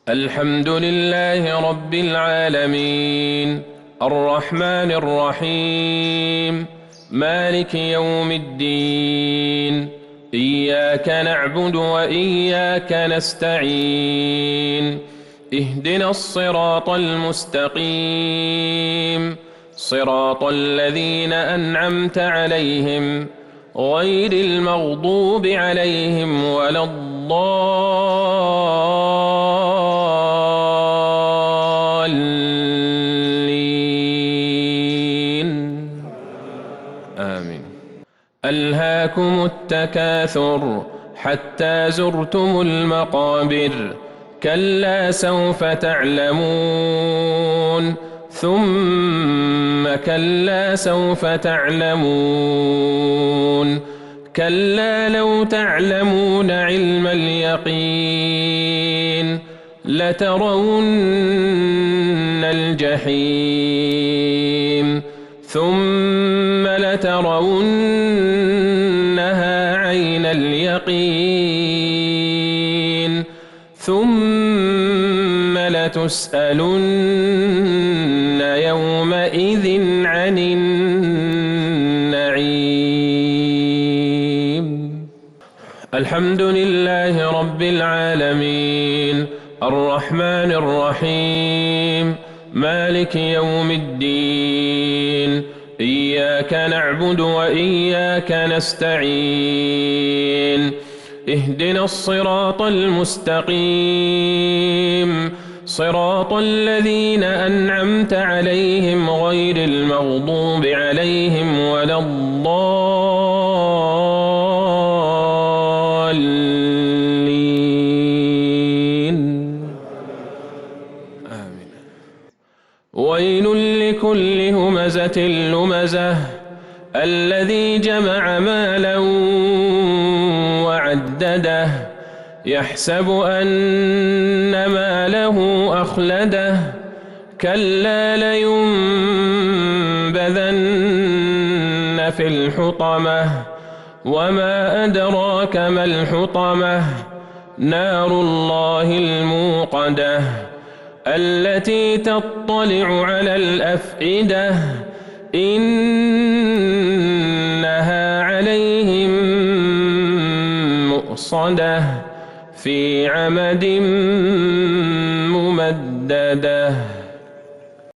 الحمد لله رب العالمين الرحمن الرحيم مالك يوم الدين إياك نعبد وإياك نستعين اهدنا الصراط المستقيم صراط الذين أنعمت عليهم غير المغضوب عليهم ولا الضالين آمين. ألهاكم التكاثر حتى زرتم المقابر كلا سوف تعلمون ثم كلا سوف تعلمون كلا لو تعلمون علم اليقين لترون الجحيم ثم لترونها عين اليقين ثم لتسألن يومئذ عن النعيم. الحمد لله رب العالمين الرحمن الرحيم مالك يوم الدين إياك نعبد وإياك نستعين اهدنا الصراط المستقيم صراط الذين أنعمت عليهم غير المغضوب عليهم ولا الضالين آمين. ويل لكل همزة لمزة الذي جمع مالا وعدده يحسب أن ماله أخلده كلا لينبذن في الحطمة وما أدراك ما الحطمة نار الله الموقدة التي تطلع على الأفئدة إنها عليهم مؤصدة في عمد ممددة.